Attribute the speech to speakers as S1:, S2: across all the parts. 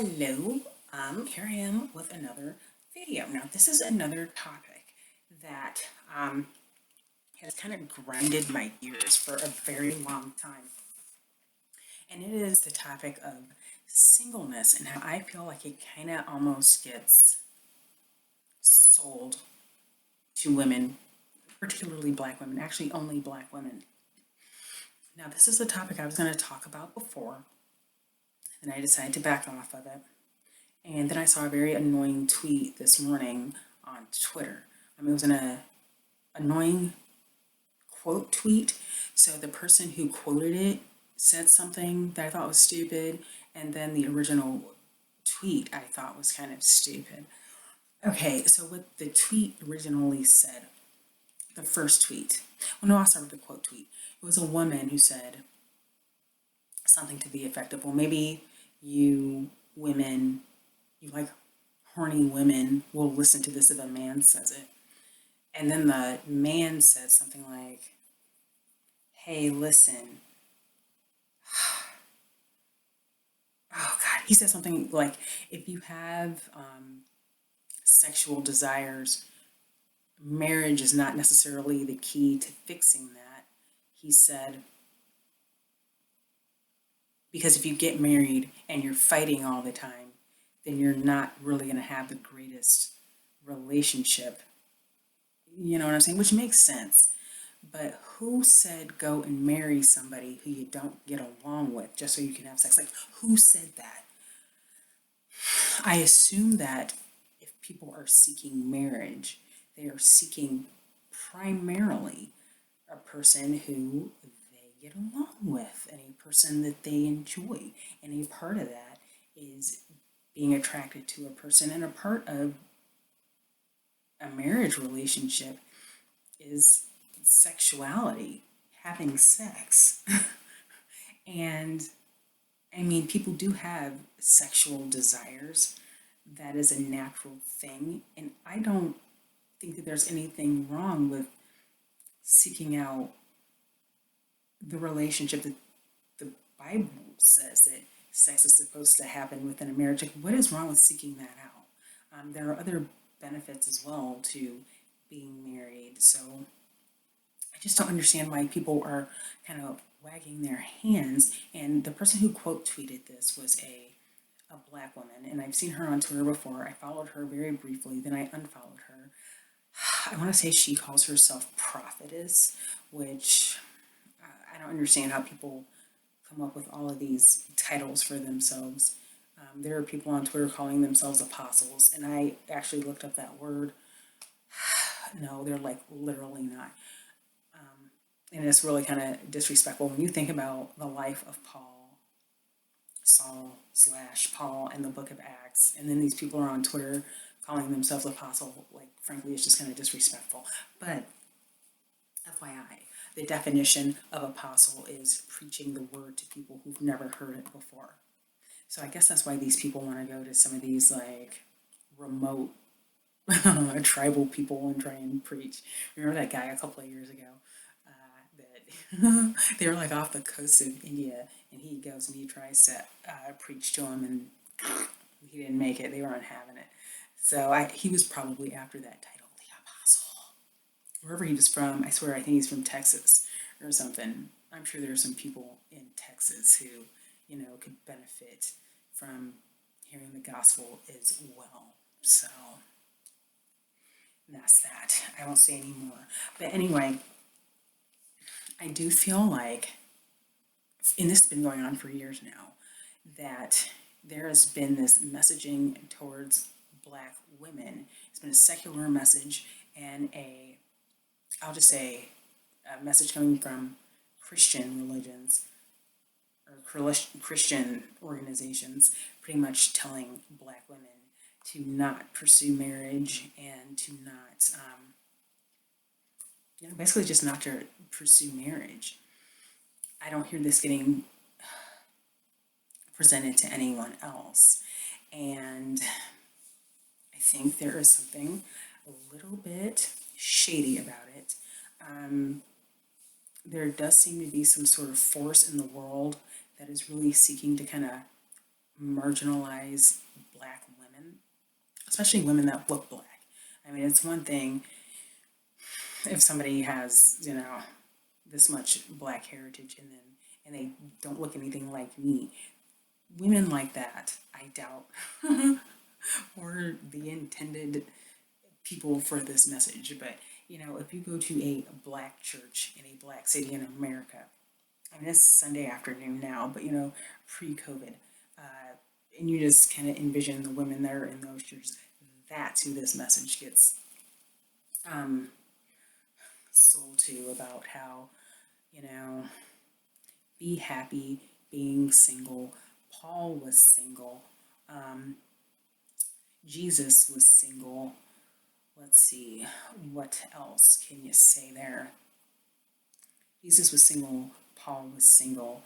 S1: Hello, here I am with another video. Now, this is another topic that has kind of grinded my gears for a very long time. And it is the topic of singleness and how I feel like it kind of almost gets sold to women, particularly Black women, actually only Black women. Now, this is a topic I was going to talk about before, and I decided to back off of it. And then I saw a very annoying tweet this morning on Twitter. It was an annoying quote tweet. So the person who quoted it said something that I thought was stupid, and then the original tweet I thought was kind of stupid. Okay, so what the tweet originally said, the first tweet, well, no, I'll start with the quote tweet. It was a woman who said something to the effect of, well, maybe you women, you like horny women will listen to this if a man says it. And then the man said something like, hey, listen. Oh God, he said something like, if you have sexual desires, marriage is not necessarily the key to fixing that. He said, because if you get married and you're fighting all the time, then you're not really going to have the greatest relationship. You know what I'm saying? Which makes sense. But who said go and marry somebody who you don't get along with just so you can have sex? Like, who said that? I assume that if people are seeking marriage, they are seeking primarily a person who they get along with and a person that they enjoy. And a part of that is being attracted to a person, and a part of a marriage relationship is sexuality, having sex. And I mean, people do have sexual desires. That is a natural thing. And I don't think that there's anything wrong with seeking out the relationship that the Bible says that sex is supposed to happen within a marriage. Like, what is wrong with seeking that out? There are other benefits as well to being married. So I just don't understand why people are kind of wagging their hands. And the person who quote tweeted this was a Black woman, and I've seen her on Twitter before. I followed her very briefly, then I unfollowed her. I want to say she calls herself prophetess, which I don't understand how people come up with all of these titles for themselves. There are people on Twitter calling themselves apostles, and I actually looked up that word. No, they're like literally not. And it's really kind of disrespectful when you think about the life of Saul/Paul, and the book of Acts, and then these people are on Twitter calling themselves apostle. Like, frankly, it's just kind of disrespectful. But FYI, the definition of apostle is preaching the word to people who've never heard it before. So I guess that's why these people want to go to some of these like remote tribal people and try and preach. Remember that guy a couple of years ago that they were like off the coast of India, and he goes and he tries to preach to them, and he didn't make it. They weren't having it. So he was probably after that title, the apostle. Wherever he was from, I swear, I think he's from Texas or something. I'm sure there are some people in Texas who, could benefit from hearing the gospel as well. So that's that. I won't say any more. But anyway, I do feel like, and this has been going on for years now, that there has been this messaging towards Black women. It's been a secular message and I'll just say, a message coming from Christian religions or Christian organizations, pretty much telling Black women to not pursue marriage and to not, basically just not to pursue marriage. I don't hear this getting presented to anyone else. And I think there is something a little bit shady about it. There does seem to be some sort of force in the world that is really seeking to kind of marginalize Black women, especially women that look Black. I mean, it's one thing if somebody has, this much Black heritage and they don't look anything like me. Women like that, I doubt, were the intended people for this message. But, if you go to a Black church in a Black city in America, I mean, it's Sunday afternoon now, but, pre-COVID, uh, and you just kind of envision the women that are in those churches, that's who this message gets um, sold to, about how, you know, be happy being single. Paul was single. Um, Jesus was single. Let's see, what else can you say there? Jesus was single. Paul was single.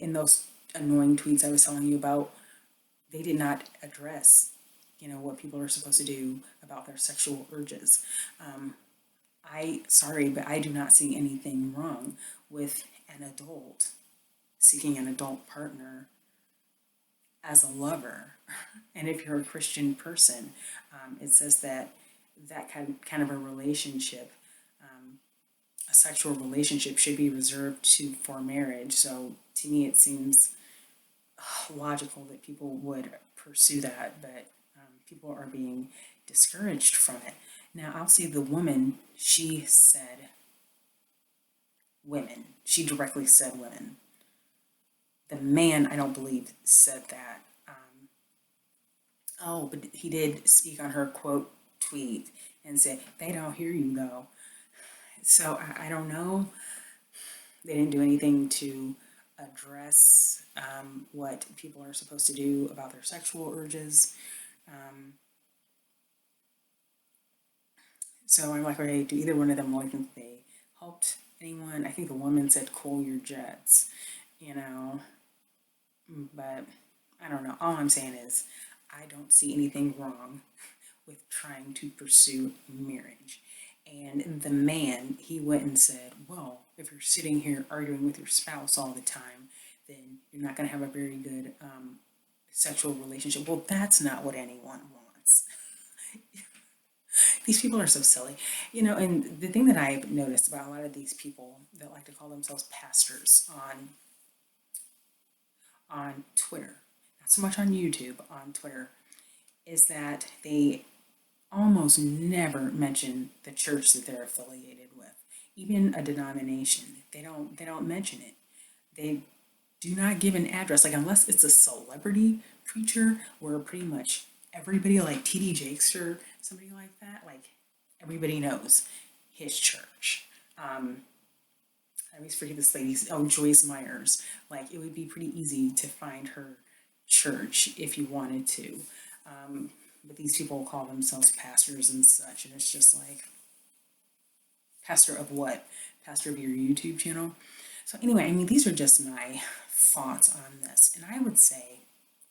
S1: In those annoying tweets I was telling you about, they did not address, what people are supposed to do about their sexual urges. Um, sorry, but I do not see anything wrong with an adult seeking an adult partner as a lover. And if you're a Christian person, it says that kind of a relationship, um, a sexual relationship, should be reserved for marriage. So to me, it seems logical that people would pursue that, but people are being discouraged from it. Now, I'll say the woman, she said women. She directly said women. The man, I don't believe, said that. But he did speak on her quote tweet and said, "They don't hear you though." So I don't know. They didn't do anything to address what people are supposed to do about their sexual urges. Um, so I'm like, okay, do either one of them look like they helped anyone? I think the woman said, "Cool your jets," you know, but I don't know. All I'm saying is, I don't see anything wrong with trying to pursue marriage. And the man, he went and said, well, if you're sitting here arguing with your spouse all the time, then you're not going to have a very good sexual relationship. Well, that's not what anyone wants. These people are so silly. And the thing that I've noticed about a lot of these people that like to call themselves pastors on Twitter, not so much on YouTube, on Twitter, is that they almost never mention the church that they're affiliated with, even a denomination. They don't mention it. They do not give an address, like unless it's a celebrity preacher where pretty much everybody, like TD Jakes or somebody like that, like everybody knows his church. I always forget this lady's, oh, Joyce Myers. Like, it would be pretty easy to find her church if you wanted to. Um, but these people call themselves pastors and such, and it's just like, pastor of what? Pastor of your YouTube channel? So anyway, I mean, these are just my thoughts on this. And I would say,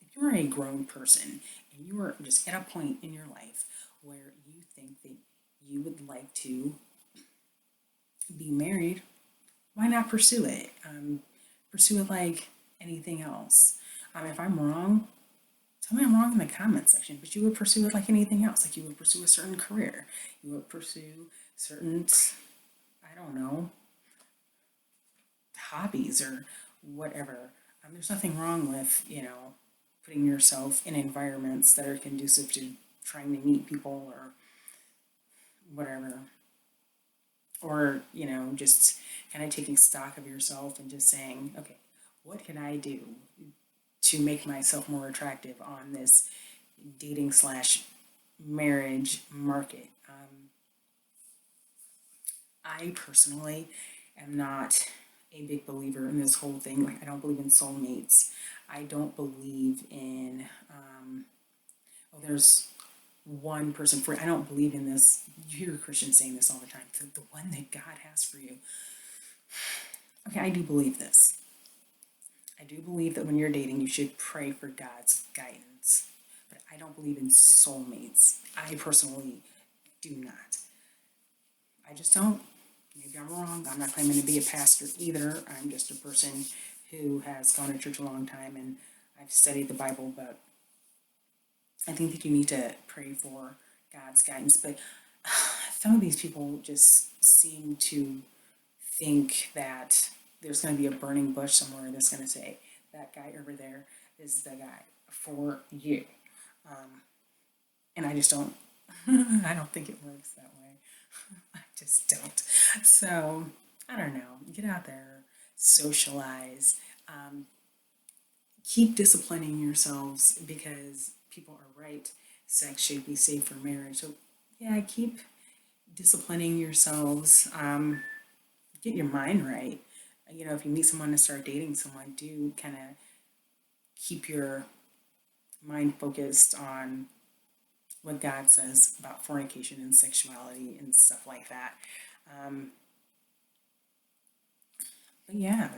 S1: if you're a grown person and you are just at a point in your life where you think that you would like to be married, why not pursue it? Pursue it like anything else. If I'm wrong, tell me I'm wrong in the comment section, but you would pursue it like anything else. Like you would pursue a certain career. You would pursue certain, I don't know, hobbies or whatever. There's nothing wrong with, putting yourself in environments that are conducive to trying to meet people or whatever. Or, just kind of taking stock of yourself and just saying, okay, what can I do to make myself more attractive on this dating slash marriage market? I personally am not a big believer in this whole thing. Like, I don't believe in soulmates. I don't believe in, there's one person for, I don't believe in this. You hear Christians saying this all the time, the one that God has for you. Okay, I do believe this. I do believe that when you're dating, you should pray for God's guidance. But I don't believe in soulmates. I personally do not. I just don't. Maybe I'm wrong. I'm not claiming to be a pastor either. I'm just a person who has gone to church a long time, and I've studied the Bible, but I think that you need to pray for God's guidance. But some of these people just seem to think that there's going to be a burning bush somewhere that's going to say, that guy over there is the guy for you. And I just don't, I don't think it works that way. I just don't. So, I don't know. Get out there, socialize, keep disciplining yourselves because people are right. Sex should be safe for marriage. So, yeah, keep disciplining yourselves. Get your mind right. You know, if you meet someone and start dating someone, do kind of keep your mind focused on what God says about fornication and sexuality and stuff like that. Um, but yeah,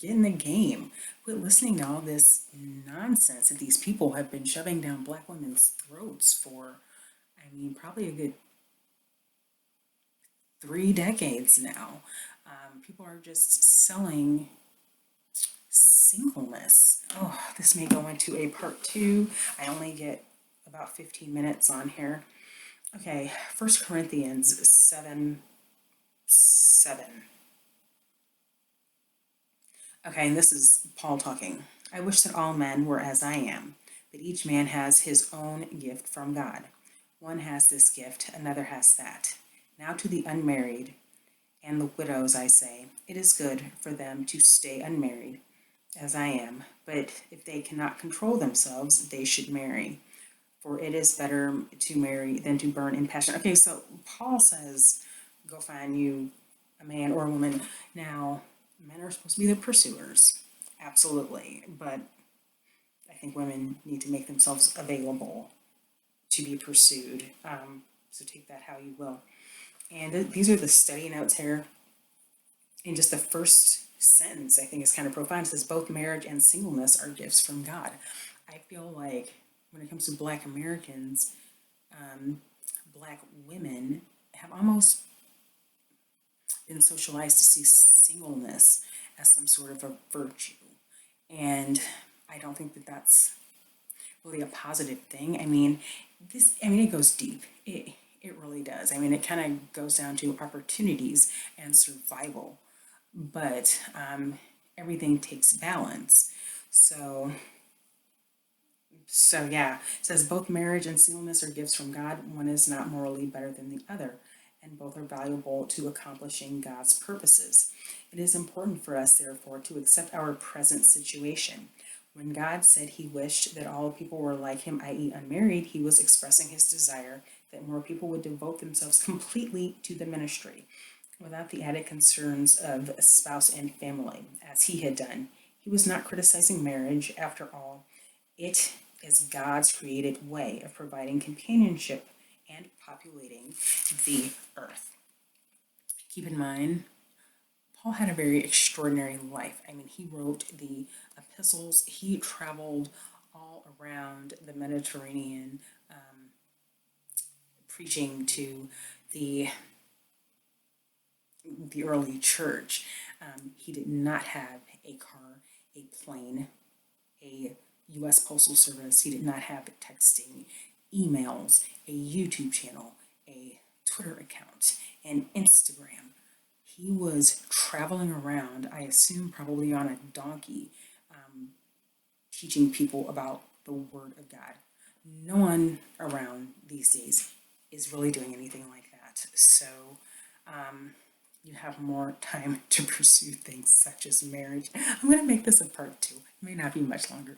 S1: get in the game. Quit listening to all this nonsense that these people have been shoving down black women's throats for, I mean, probably a good 3 decades now. People are just selling singleness. Oh, this may go into a part two. I only get about 15 minutes on here. Okay, 1 Corinthians 7:7. Okay, and this is Paul talking. I wish that all men were as I am, but each man has his own gift from God. One has this gift, another has that. Now to the unmarried and the widows I say, it is good for them to stay unmarried, as I am, but if they cannot control themselves, they should marry. For it is better to marry than to burn in passion. Okay, so Paul says, go find you a man or a woman. Now, men are supposed to be the pursuers, absolutely, but I think women need to make themselves available to be pursued. So take that how you will. And these are the study notes here. And just the first sentence, I think, is kind of profound. It says, both marriage and singleness are gifts from God. I feel like when it comes to Black Americans, Black women have almost been socialized to see singleness as some sort of a virtue. And I don't think that that's really a positive thing. I mean, it goes deep. It really does. I mean, it kind of goes down to opportunities and survival, but everything takes balance. So, yeah, it says both marriage and singleness are gifts from God. One is not morally better than the other, and both are valuable to accomplishing God's purposes. It is important for us, therefore, to accept our present situation. When God said he wished that all people were like him, i.e., unmarried, he was expressing his desire that more people would devote themselves completely to the ministry, without the added concerns of a spouse and family, as he had done. He was not criticizing marriage. After all, it is God's created way of providing companionship and populating the earth. Keep in mind, Paul had a very extraordinary life. I mean, he wrote the epistles, he traveled all around the Mediterranean, preaching to the early church. He did not have a car, a plane, a U.S. Postal Service. He did not have texting, emails, a YouTube channel, a Twitter account, and Instagram. He was traveling around, I assume probably on a donkey, teaching people about the Word of God. No one around these days is really doing anything like that. So you have more time to pursue things such as marriage. I'm going to make this a part two. It may not be much longer.